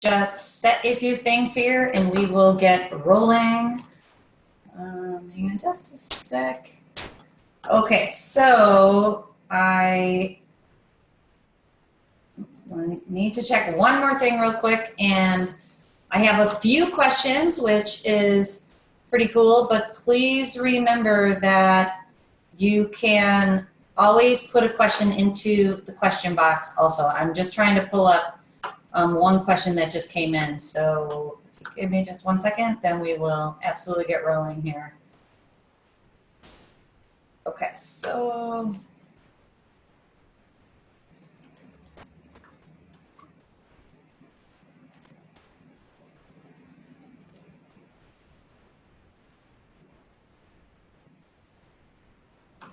just set a few things here and we will get rolling. Hang on just a sec. Okay, so I need to check one more thing real quick, and I have a few questions, which is pretty cool, but please remember that you can always put a question into the question box also. I'm just trying to pull up one question that just came in, so if you give me just 1 second, then we will absolutely get rolling here. Okay, so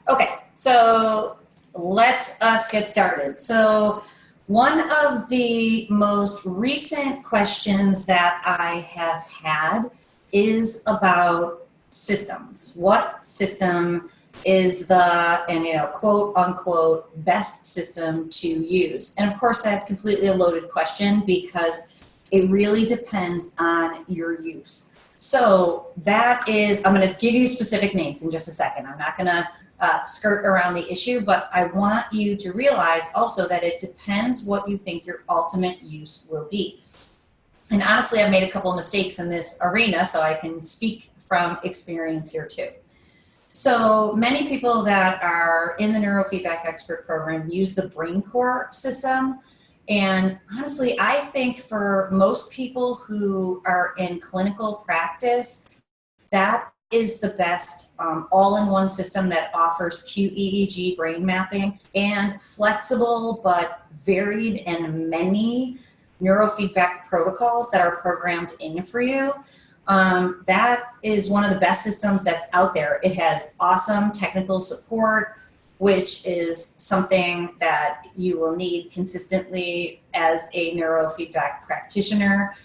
okay, so let us get started. So one of the most recent questions that I have had is about systems. What system is the, and quote unquote, best system to use? And of course, that's completely a loaded question because it really depends on your use. So that is, I'm going to give you specific names in just a second. I'm not going to skirt around the issue, but I want you to realize also that it depends what you think your ultimate use will be. And honestly, I've made a couple of mistakes in this arena, so I can speak from experience here too. So many people that are in the Neurofeedback Expert program use the Brain Core system. And honestly, I think for most people who are in clinical practice, that is the best all-in-one system that offers QEEG brain mapping and flexible but varied and many neurofeedback protocols that are programmed in for you. That is one of the best systems that's out there. It has awesome technical support, which is something that you will need consistently as a neurofeedback practitioner.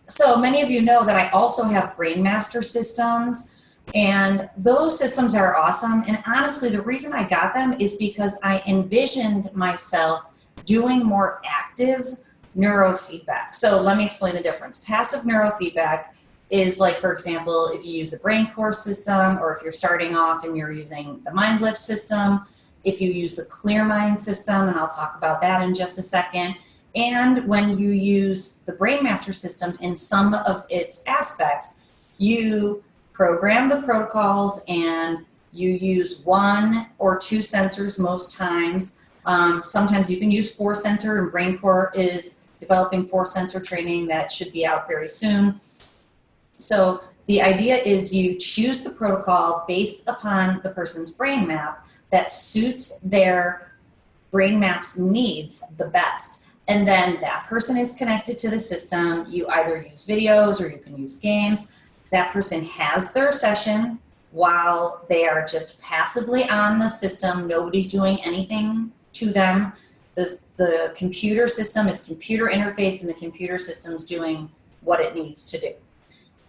So many of you know that I also have BrainMaster systems, and those systems are awesome. And honestly, the reason I got them is because I envisioned myself doing more active neurofeedback. So let me explain the difference. Passive neurofeedback is like, for example, if you use the Brain Core system, or if you're starting off and you're using the MindLift system, if you use the ClearMind system, and I'll talk about that in just a second. And when you use the BrainMaster system in some of its aspects, you program the protocols and you use 1 or 2 sensors most times. Sometimes you can use 4 sensor, and Brain Core is developing 4 sensor training that should be out very soon. So the idea is you choose the protocol based upon the person's brain map that suits their brain map's needs the best. And then that person is connected to the system. You either use videos or you can use games. That person has their session while they are just passively on the system. Nobody's doing anything to them. The computer system, it's computer interface, and the computer system's doing what it needs to do.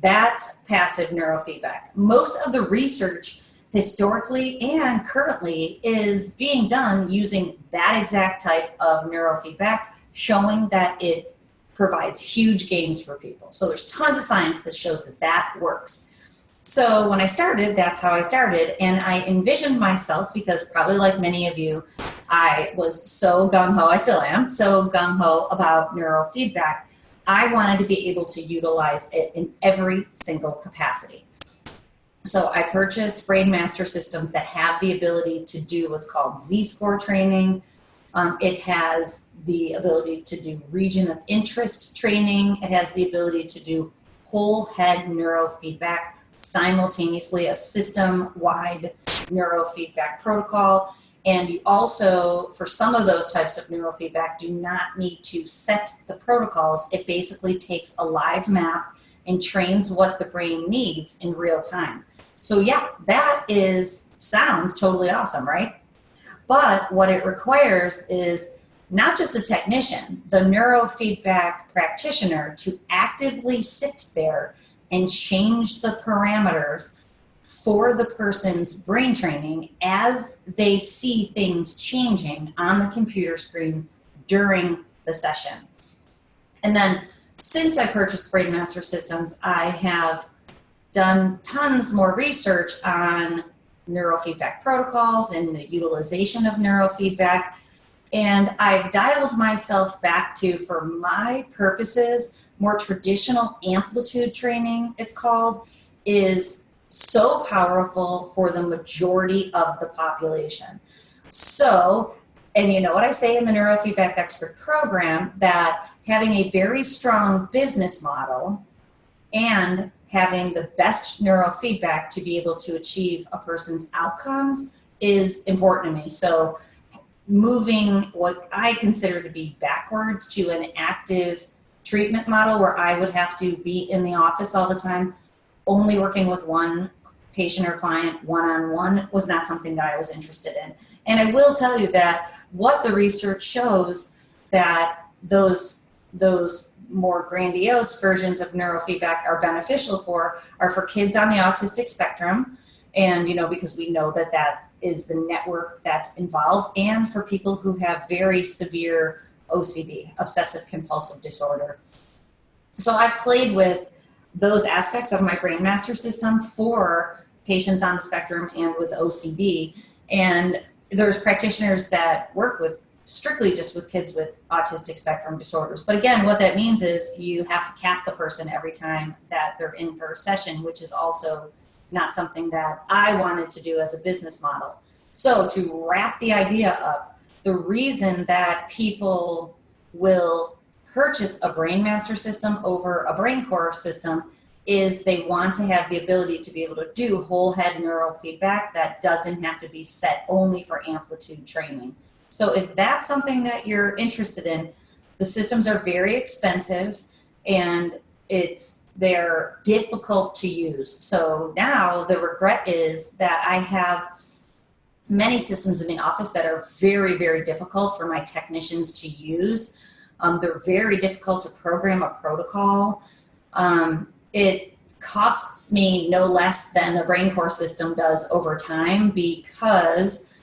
That's passive neurofeedback. Most of the research historically and currently is being done using that exact type of neurofeedback, showing that it provides huge gains for people. So there's tons of science that shows that that works. So when I started, that's how I started. And I envisioned myself, because probably like many of you, I was so gung-ho, I still am, so gung-ho about neurofeedback. I wanted to be able to utilize it in every single capacity. So I purchased BrainMaster systems that have the ability to do what's called Z-score training. It has the ability to do region of interest training. It has the ability to do whole head neurofeedback simultaneously, a system-wide neurofeedback protocol. And you also, for some of those types of neurofeedback, do not need to set the protocols. It basically takes a live map and trains what the brain needs in real time. So yeah, that sounds totally awesome, right? But what it requires is not just a technician, the neurofeedback practitioner to actively sit there and change the parameters for the person's brain training as they see things changing on the computer screen during the session. And then since I purchased Brainmaster Systems, I have done tons more research on neurofeedback protocols and the utilization of neurofeedback. And I've dialed myself back to, for my purposes, more traditional amplitude training, it's called, is so powerful for the majority of the population. So, and you know what I say in the Neurofeedback Expert program, that having a very strong business model and having the best neurofeedback to be able to achieve a person's outcomes is important to me. So moving what I consider to be backwards to an active treatment model where I would have to be in the office all the time, only working with one patient or client one-on-one, was not something that I was interested in. And I will tell you that what the research shows, that those more grandiose versions of neurofeedback are beneficial for are for kids on the autistic spectrum. And, you know, because we know that that is the network that's involved, and for people who have very severe OCD, obsessive compulsive disorder. So I've played with those aspects of my Brainmaster system for patients on the spectrum and with OCD. And there's practitioners that work with strictly just with kids with autistic spectrum disorders. But again, what that means is you have to cap the person every time that they're in for a session, which is also not something that I wanted to do as a business model. So to wrap the idea up, the reason that people will purchase a Brainmaster system over a BrainCore system is they want to have the ability to be able to do whole head neurofeedback that doesn't have to be set only for amplitude training. So if that's something that you're interested in, the systems are very expensive and they're difficult to use. So now the regret is that I have many systems in the office that are very, very difficult for my technicians to use. They're very difficult to program a protocol. It costs me no less than the BrainCore system does over time, because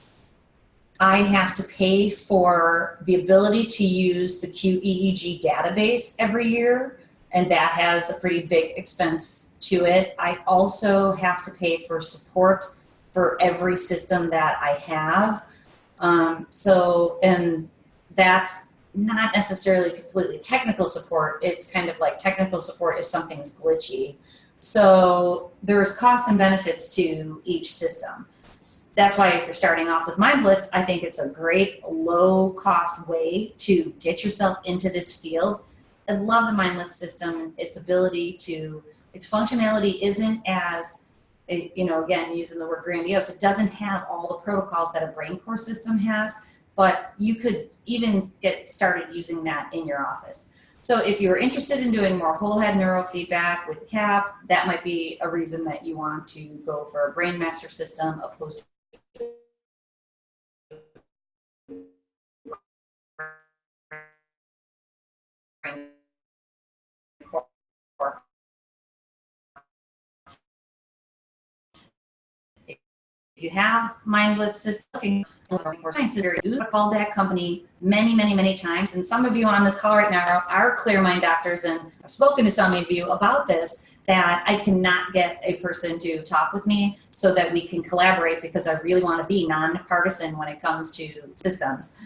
I have to pay for the ability to use the QEEG database every year, and that has a pretty big expense to it. I also have to pay for support for every system that I have. And that's not necessarily completely technical support. It's kind of like technical support if something's glitchy. So there's costs and benefits to each system. That's why if you're starting off with MindLift, I think it's a great low-cost way to get yourself into this field. I love the MindLift system. Its ability to, its functionality isn't as, you know, again, using the word grandiose, it doesn't have all the protocols that a BrainCore system has, but you could even get started using that in your office. So if you're interested in doing more whole head neurofeedback with CAP, that might be a reason that you want to go for a Brainmaster system opposed to If you have MindLift system, I've called that company many times, and some of you on this call right now are clear mind doctors, and I've spoken to some of you about this, that I cannot get a person to talk with me so that we can collaborate, because I really want to be nonpartisan when it comes to systems,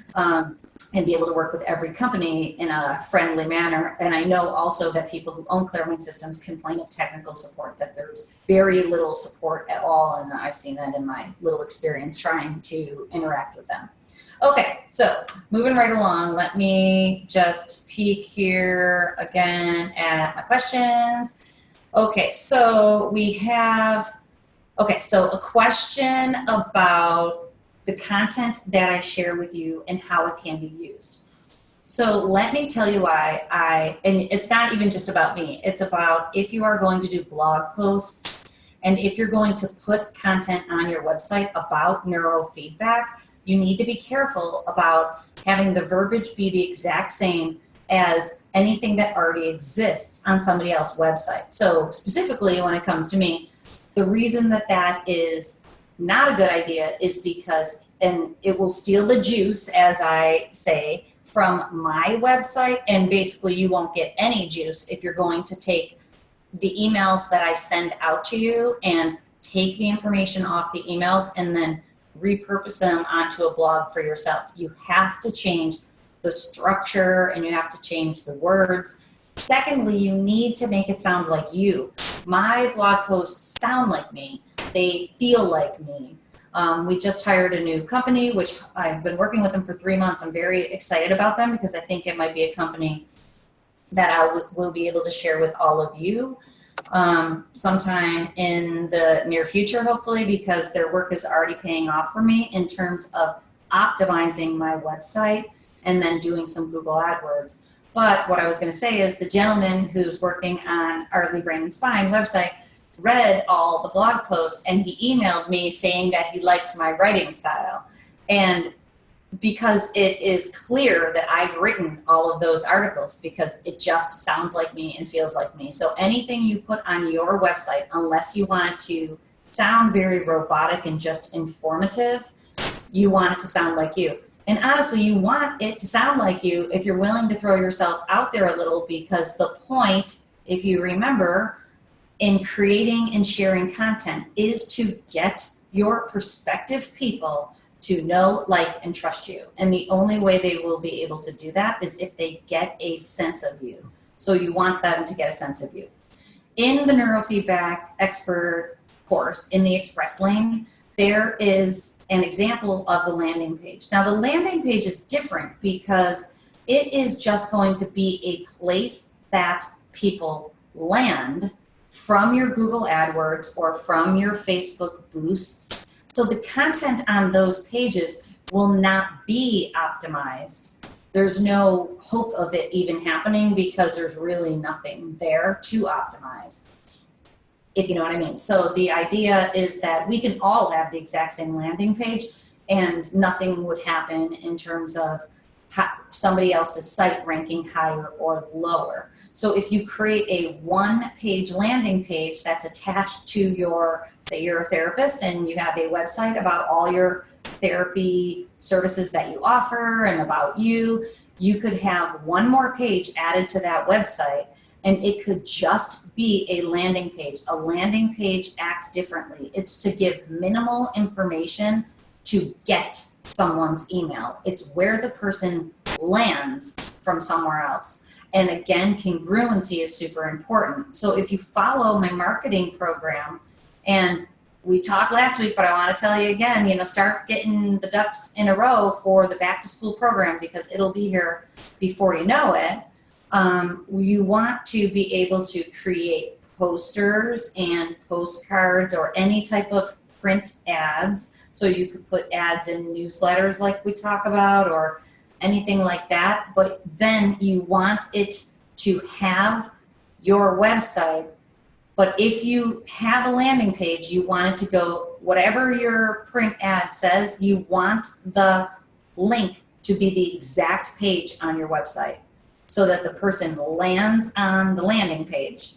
and be able to work with every company in a friendly manner. And I know also that people who own Clearmind systems complain of technical support, that there's very little support at all, and I've seen that in my little experience trying to interact with them. Okay, so moving right along, let me just peek here again at my questions. Okay, so we have, so a question about the content that I share with you and how it can be used. So let me tell you why and it's not even just about me, it's about if you are going to do blog posts and if you're going to put content on your website about neurofeedback, you need to be careful about having the verbiage be the exact same as anything that already exists on somebody else's website. So specifically when it comes to me, the reason that that is not a good idea is because, and it will steal the juice, as I say, from my website, and basically you won't get any juice if you're going to take the emails that I send out to you and take the information off the emails and then repurpose them onto a blog for yourself. You have to change the structure and you have to change the words. Secondly, you need to make it sound like you. My blog posts sound like me. They feel like me. We just hired a new company, which I've been working with them for 3 months. I'm very excited about them because I think it might be a company that I will be able to share with all of you sometime in the near future, hopefully, because their work is already paying off for me in terms of optimizing my website and then doing some Google AdWords. But what I was going to say is the gentleman who's working on our Leigh Brain and Spine website read all the blog posts and he emailed me saying that he likes my writing style. And because it is clear that I've written all of those articles because it just sounds like me and feels like me. So anything you put on your website, unless you want to sound very robotic and just informative, you want it to sound like you. And honestly, you want it to sound like you if you're willing to throw yourself out there a little, because the point, if you remember, in creating and sharing content is to get your prospective people to know, like, and trust you. And the only way they will be able to do that is if they get a sense of you. So you want them to get a sense of you. In the Neurofeedback Expert course, in the Express lane, there is an example of the landing page. Now, the landing page is different because it is just going to be a place that people land from your Google AdWords or from your Facebook boosts. So the content on those pages will not be optimized. There's no hope of it even happening because there's really nothing there to optimize, if you know what I mean. So the idea is that we can all have the exact same landing page and nothing would happen in terms of somebody else's site ranking higher or lower. So if you create a one-page landing page that's attached to your, say you're a therapist and you have a website about all your therapy services that you offer and about you, you could have one more page added to that website and it could just be a landing page. A landing page acts differently. It's to give minimal information to get someone's email. It's where the person lands from somewhere else. And again, congruency is super important. So if you follow my marketing program, and we talked last week, but I want to tell you again, start getting the ducks in a row for the back to school program because it'll be here before you know it. You want to be able to create posters and postcards or any type of print ads. So you could put ads in newsletters like we talk about or anything like that, but then you want it to have your website. But if you have a landing page, you want it to go, whatever your print ad says, you want the link to be the exact page on your website so that the person lands on the landing page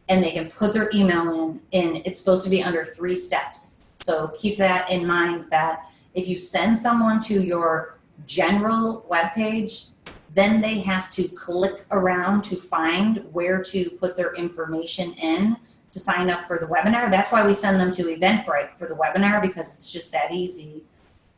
and they can put their email in, and it's supposed to be under 3 steps. So keep that in mind, that if you send someone to your general web page, then they have to click around to find where to put their information in to sign up for the webinar. That's why we send them to Eventbrite for the webinar, because it's just that easy.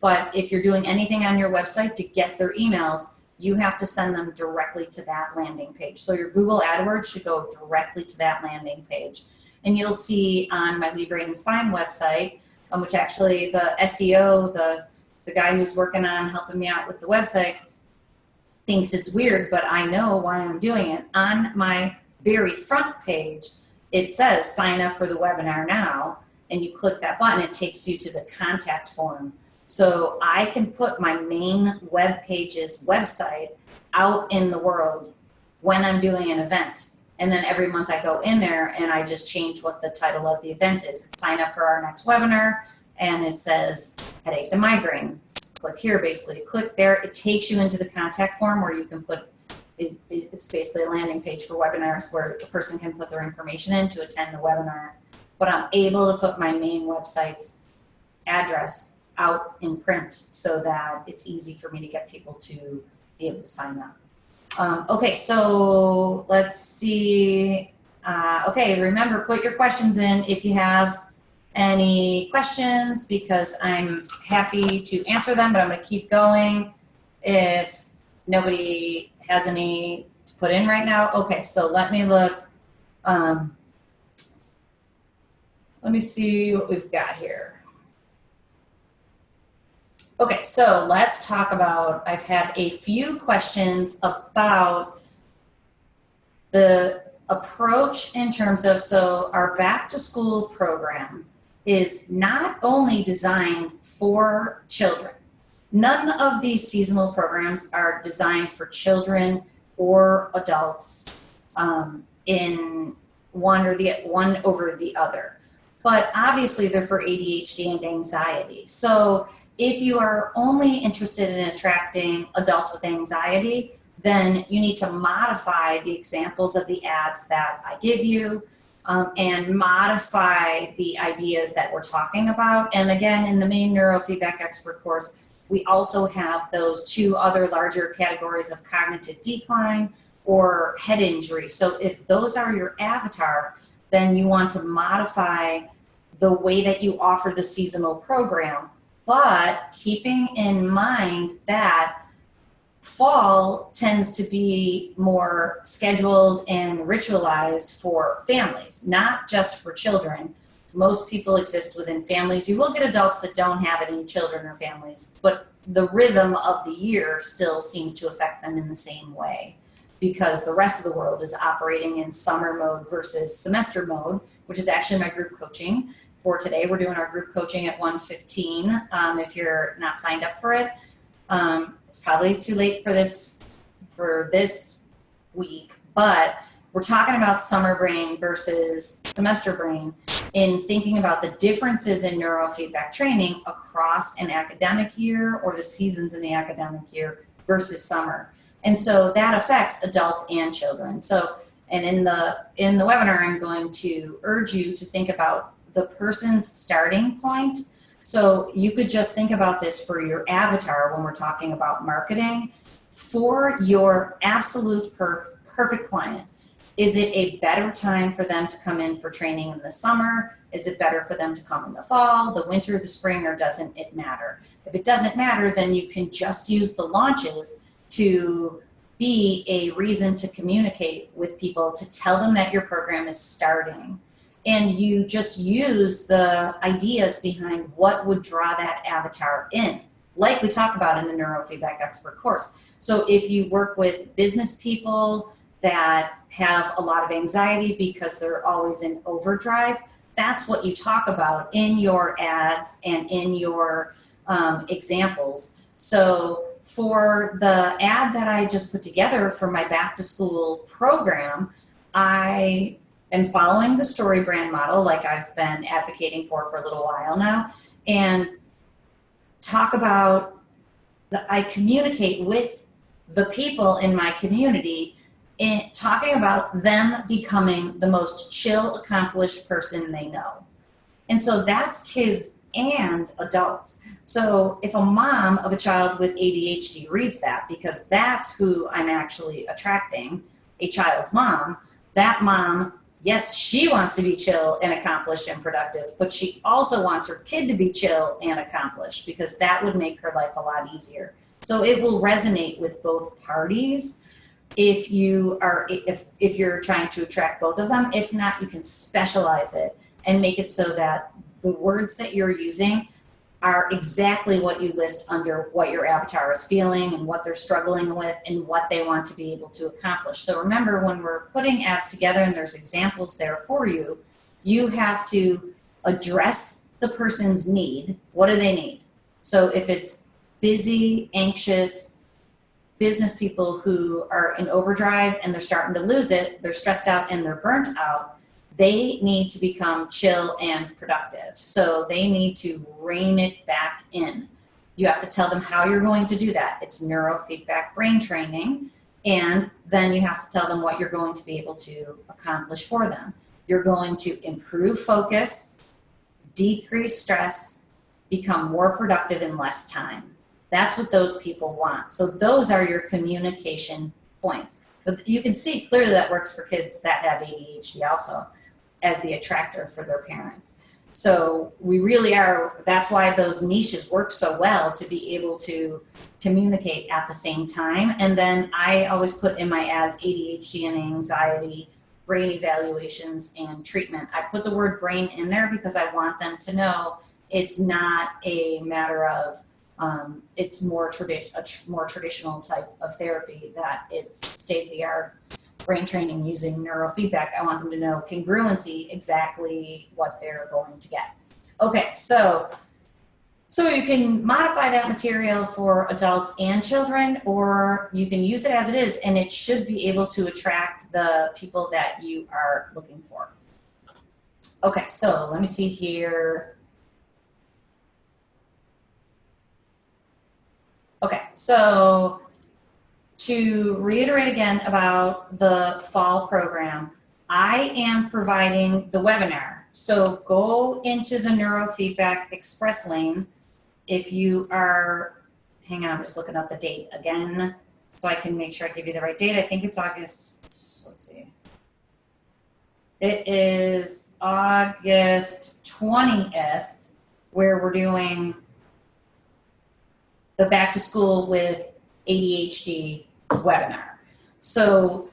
But if you're doing anything on your website to get their emails, you have to send them directly to that landing page. So your Google AdWords should go directly to that landing page. And you'll see on my Leigh Brain and Spine website, which actually the SEO, the guy who's working on helping me out with the website, thinks it's weird, but I know why I'm doing it. On my very front page, it says sign up for the webinar now, and you click that button, it takes you to the contact form. So I can put my main web page's website out in the world when I'm doing an event. And then every month I go in there and I just change what the title of the event is. Sign up for our next webinar, and it says headaches and migraines. Click here, basically. Click there. It takes you into the contact form where you can put, it's basically a landing page for webinars where a person can put their information in to attend the webinar. But I'm able to put my main website's address out in print so that it's easy for me to get people to be able to sign up. Okay, so let's see. Okay, remember, put your questions in if you have any questions, because I'm happy to answer them, but I'm going to keep going if nobody has any to put in right now. Okay, so let me look. Let me see what we've got here. Okay, so let's talk about, I've had a few questions about the approach in terms of, so our back to school program is not only designed for children. None of these seasonal programs are designed for children or adults in one over the other. But obviously they're for ADHD and anxiety. So if you are only interested in attracting adults with anxiety, then you need to modify the examples of the ads that I give you, and modify the ideas that we're talking about. And again, in the main neurofeedback expert course, we also have those two other larger categories of cognitive decline or head injury. So if those are your avatar, then you want to modify the way that you offer the seasonal program, but keeping in mind that fall tends to be more scheduled and ritualized for families, not just for children. Most people exist within families. You will get adults that don't have any children or families, but the rhythm of the year still seems to affect them in the same way, because the rest of the world is operating in summer mode versus semester mode, which is actually my group coaching for today. We're doing our group coaching at 1:15. If you're not signed up for it, it's probably too late for this week, but we're talking about summer brain versus semester brain in thinking about the differences in neurofeedback training across an academic year or the seasons in the academic year versus summer. And so that affects adults and children. So, and in the webinar, I'm going to urge you to think about the person's starting point. So you could just think about this for your avatar when we're talking about marketing. For your absolute perfect client, is it a better time for them to come in for training in the summer? Is it better for them to come in the fall, the winter, the spring, or doesn't it matter? If it doesn't matter, then you can just use the launches to be a reason to communicate with people, to tell them that your program is starting. And you just use the ideas behind what would draw that avatar in, like we talk about in the neurofeedback expert course. So if you work with business people that have a lot of anxiety because they're always in overdrive, that's what you talk about in your ads and in your examples. So for the ad that I just put together for my back to school program, I am following the story brand model like I've been advocating for a little while now, and talk about I communicate with the people in my community in talking about them becoming the most chill, accomplished person they know. And so that's kids and adults. So if a mom of a child with ADHD reads that, because that's who I'm actually attracting, a child's mom, that mom, yes, she wants to be chill and accomplished and productive, but she also wants her kid to be chill and accomplished, because that would make her life a lot easier. So it will resonate with both parties if you're trying to attract both of them. If not, you can specialize it and make it so that the words that you're using are exactly what you list under what your avatar is feeling and what they're struggling with and what they want to be able to accomplish. So remember, when we're putting ads together and there's examples there for you, you have to address the person's need. What do they need? So if it's busy, anxious business people who are in overdrive and they're starting to lose it, they're stressed out and they're burnt out, they need to become chill and productive. So they need to rein it back in. You have to tell them how you're going to do that. It's neurofeedback brain training. And then you have to tell them what you're going to be able to accomplish for them. You're going to improve focus, decrease stress, become more productive in less time. That's what those people want. So those are your communication points. But you can see clearly that works for kids that have ADHD also as the attractor for their parents. So we really are, that's why those niches work so well, to be able to communicate at the same time. And then I always put in my ads ADHD and anxiety, brain evaluations, and treatment. I put the word brain in there because I want them to know it's not a matter of, it's a more traditional type of therapy, that it's state-of-the-art brain training using neurofeedback. I want them to know congruency, exactly what they're going to get. Okay, so you can modify that material for adults and children, or you can use it as it is, and it should be able to attract the people that you are looking for. Okay, so let me see here. Okay, so to reiterate again about the fall program, I am providing the webinar. So go into the Neurofeedback Express lane. If you are, hang on, I'm just looking up the date again so I can make sure I give you the right date. I think it's August, let's see. It is August 20th, where we're doing the Back to School with ADHD webinar. So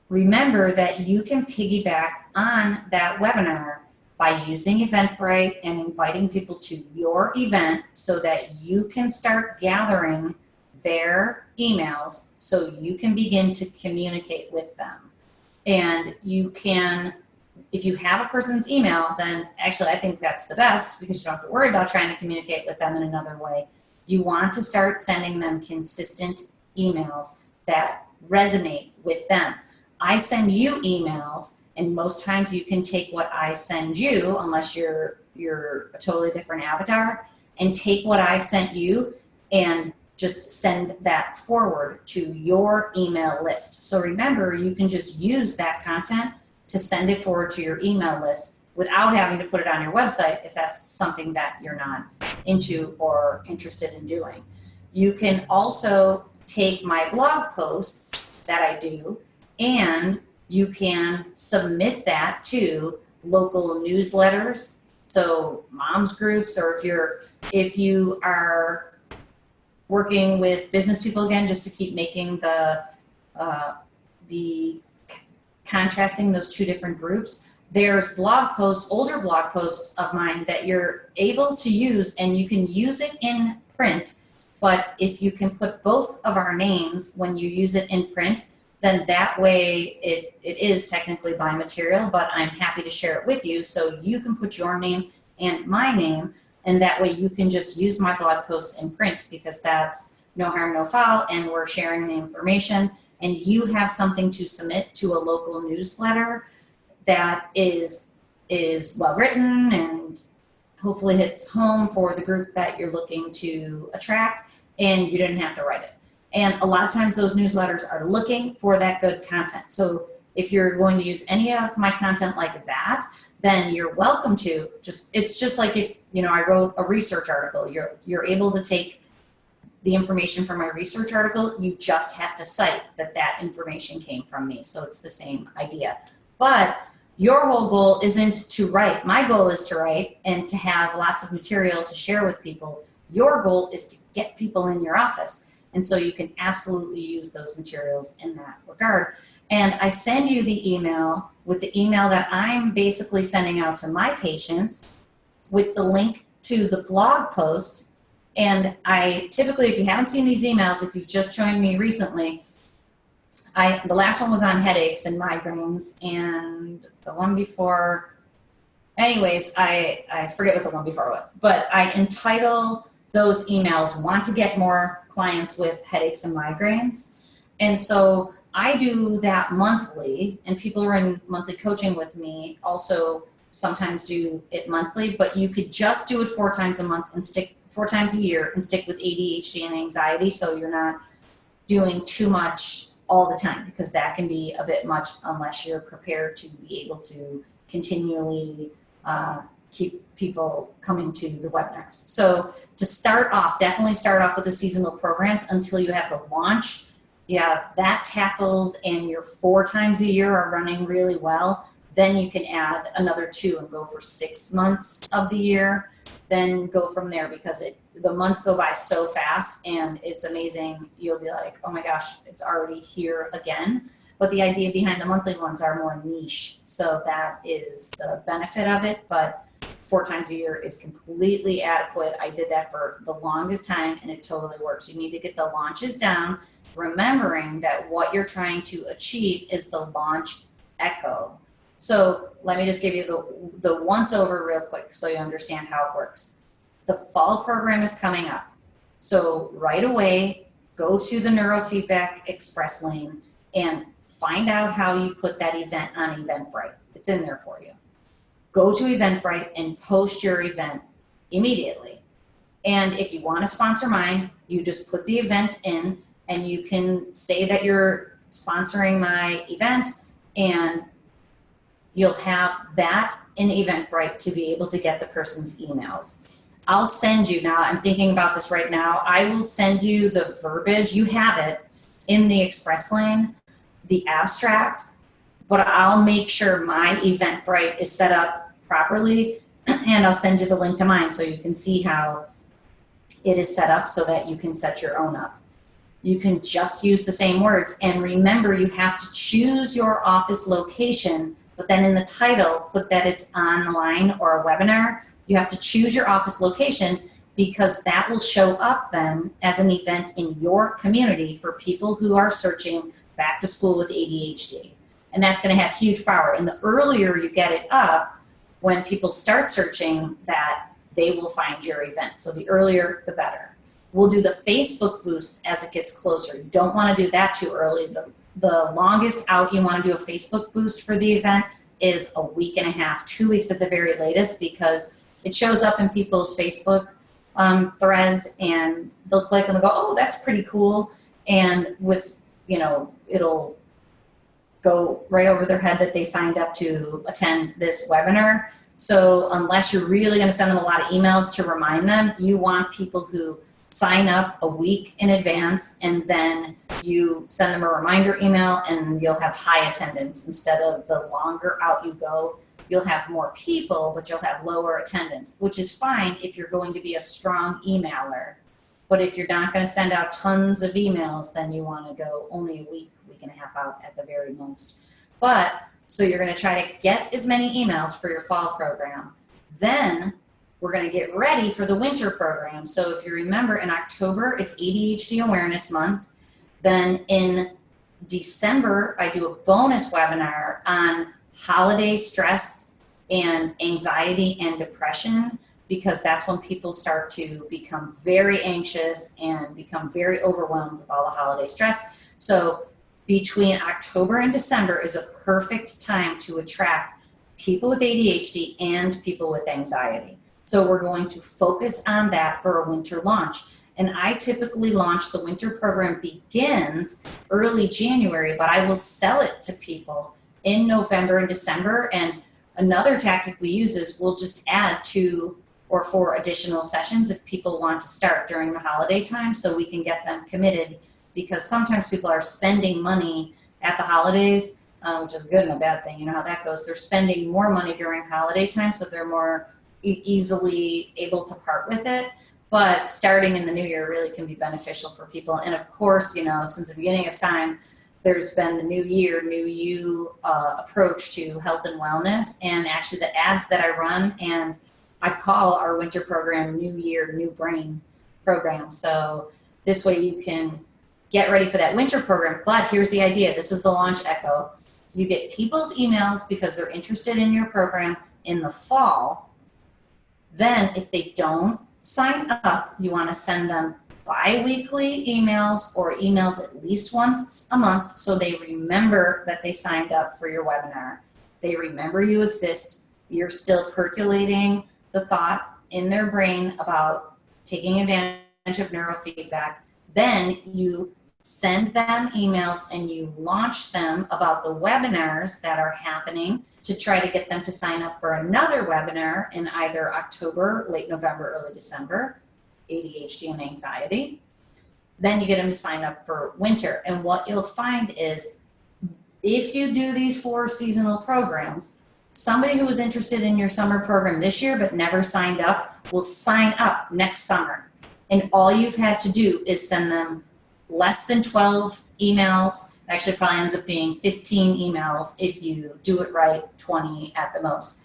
remember that you can piggyback on that webinar by using Eventbrite and inviting people to your event so that you can start gathering their emails so you can begin to communicate with them. And you can, if you have a person's email, then actually I think that's the best, because you don't have to worry about trying to communicate with them in another way. You want to start sending them consistent emails that resonate with them. I send you emails, and most times you can take what I send you, unless you're a totally different avatar, and take what I've sent you and just send that forward to your email list. So remember, you can just use that content to send it forward to your email list without having to put it on your website if that's something that you're not into or interested in doing. You can also take my blog posts that I do, and you can submit that to local newsletters, so moms groups, or if you are working with business people, again, just to keep making the contrasting those two different groups. There's blog posts, older blog posts of mine that you're able to use, and you can use it in print. But if you can put both of our names when you use it in print, then that way it is technically by material, but I'm happy to share it with you so you can put your name and my name, and that way you can just use my blog posts in print, because that's no harm, no foul, and we're sharing the information, and you have something to submit to a local newsletter that is well written and hopefully hits home for the group that you're looking to attract, and you didn't have to write it. And a lot of times those newsletters are looking for that good content. So if you're going to use any of my content like that, then you're welcome to it's just like if, I wrote a research article, you're able to take the information from my research article, you just have to cite that information came from me. So it's the same idea. But your whole goal isn't to write. My goal is to write and to have lots of material to share with people. Your goal is to get people in your office. And so you can absolutely use those materials in that regard. And I send you the email with the email that I'm basically sending out to my patients with the link to the blog post. And I typically, if you haven't seen these emails, if you've just joined me recently, the last one was on headaches and migraines, and the one before, anyways, I forget what the one before was, but I entitle those emails, "Want to Get More Clients with Headaches and Migraines." And so I do that monthly, and people who are in monthly coaching with me also sometimes do it monthly, but you could just do it 4 times a month and 4 times a year and stick with ADHD and anxiety, so you're not doing too much all the time, because that can be a bit much unless you're prepared to be able to continually keep people coming to the webinars. So to start off, definitely start off with the seasonal programs until you have the launch. You have that tackled and your 4 times a year are running really well. Then you can add another 2 and go for 6 months of the year. Then go from there, because the months go by so fast and it's amazing. You'll be like, oh my gosh, it's already here again. But the idea behind the monthly ones are more niche. So that is the benefit of it. But 4 times a year is completely adequate. I did that for the longest time and it totally works. You need to get the launches down, remembering that what you're trying to achieve is the launch echo. So let me just give you the once over real quick so you understand how it works. The fall program is coming up. So right away, go to the Neurofeedback Express lane and find out how you put that event on Eventbrite. It's in there for you. Go to Eventbrite and post your event immediately. And if you want to sponsor mine, you just put the event in and you can say that you're sponsoring my event, and you'll have that in Eventbrite to be able to get the person's emails. I'll send you, now I'm thinking about this right now, I will send you the verbiage, you have it in the Express lane, the abstract, but I'll make sure my Eventbrite is set up properly, and I'll send you the link to mine so you can see how it is set up so that you can set your own up. You can just use the same words, and remember you have to choose your office location, but then in the title put that it's online or a webinar. You have to choose your office location, because that will show up then as an event in your community for people who are searching back to school with ADHD. And that's going to have huge power. And the earlier you get it up, when people start searching that, they will find your event. So the earlier, the better. We'll do the Facebook boosts as it gets closer. You don't want to do that too early. The longest out you want to do a Facebook boost for the event is a week and a half, 2 weeks at the very latest, because it shows up in people's Facebook threads and they'll click and they'll go, oh, that's pretty cool. And with, it'll go right over their head that they signed up to attend this webinar. So unless you're really going to send them a lot of emails to remind them, you want people who sign up a week in advance, and then you send them a reminder email and you'll have high attendance. Instead of the longer out you go, you'll have more people, but you'll have lower attendance, which is fine if you're going to be a strong emailer. But if you're not going to send out tons of emails, then you want to go only a week and a half out at the very most. But so you're going to try to get as many emails for your fall program. Then we're going to get ready for the winter program. So if you remember, in October, it's ADHD Awareness Month. Then in December, I do a bonus webinar on holiday stress and anxiety and depression, because that's when people start to become very anxious and become very overwhelmed with all the holiday stress. So between October and December is a perfect time to attract people with ADHD and people with anxiety. So we're going to focus on that for a winter launch. And I typically launch, the winter program begins early January, but I will sell it to people in November and December. And another tactic we use is we'll just add 2 or 4 additional sessions if people want to start during the holiday time, so we can get them committed, because sometimes people are spending money at the holidays, which is a good and a bad thing. You know how that goes. They're spending more money during holiday time, so they're more easily able to part with it. But starting in the new year really can be beneficial for people. And of course, since the beginning of time, there's been the new year, new you approach to health and wellness. And actually the ads that I run, and I call our winter program New Year, New Brain program. So this way you can get ready for that winter program. But here's the idea. This is the launch echo. You get people's emails because they're interested in your program in the fall. Then if they don't sign up, you want to send them bi-weekly emails or emails at least once a month, so they remember that they signed up for your webinar. They remember you exist. You're still percolating the thought in their brain about taking advantage of neurofeedback. Then you send them emails and you launch them about the webinars that are happening to try to get them to sign up for another webinar in either October, late November, early December, ADHD and anxiety. Then you get them to sign up for winter. And what you'll find is if you do these 4 seasonal programs, somebody who was interested in your summer program this year but never signed up will sign up next summer. And all you've had to do is send them less than 12 emails. Actually, it probably ends up being 15 emails if you do it right, 20 at the most.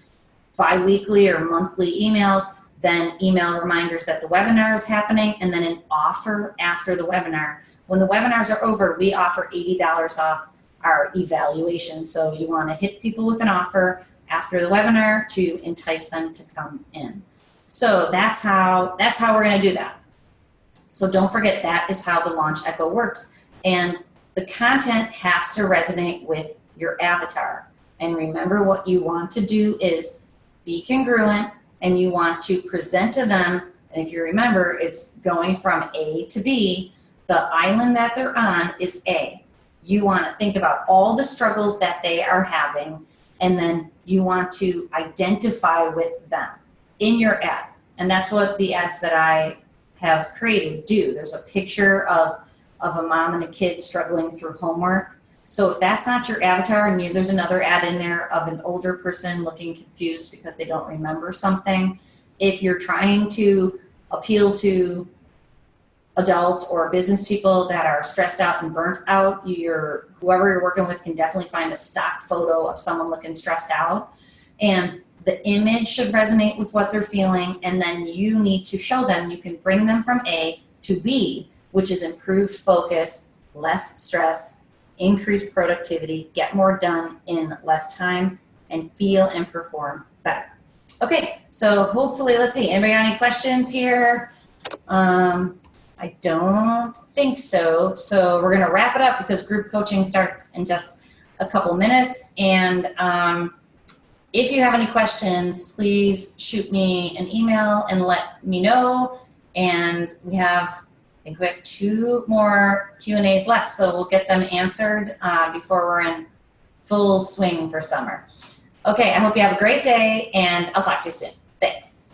Bi-weekly or monthly emails, then email reminders that the webinar is happening, and then an offer after the webinar. When the webinars are over, we offer $80 off our evaluation. So you want to hit people with an offer after the webinar to entice them to come in. So that's how we're going to do that. So don't forget, that is how the Launch Echo works. And the content has to resonate with your avatar. And remember, what you want to do is be congruent, and you want to present to them, and if you remember, it's going from A to B. The island that they're on is A. You want to think about all the struggles that they are having, and then you want to identify with them in your ad. And that's what the ads that I have created do. There's a picture of a mom and a kid struggling through homework. So if that's not your avatar, and there's another ad in there of an older person looking confused because they don't remember something. If you're trying to appeal to adults or business people that are stressed out and burnt out, whoever you're working with can definitely find a stock photo of someone looking stressed out. And the image should resonate with what they're feeling, and then you need to show them you can bring them from A to B, which is improved focus, less stress, increased productivity, get more done in less time, and feel and perform better. Okay, so hopefully, let's see, anybody got any questions here? I don't think so. So we're gonna wrap it up because group coaching starts in just a couple minutes. And if you have any questions, please shoot me an email and let me know. And I think we have 2 more Q&As left, so we'll get them answered before we're in full swing for summer. Okay, I hope you have a great day, and I'll talk to you soon. Thanks.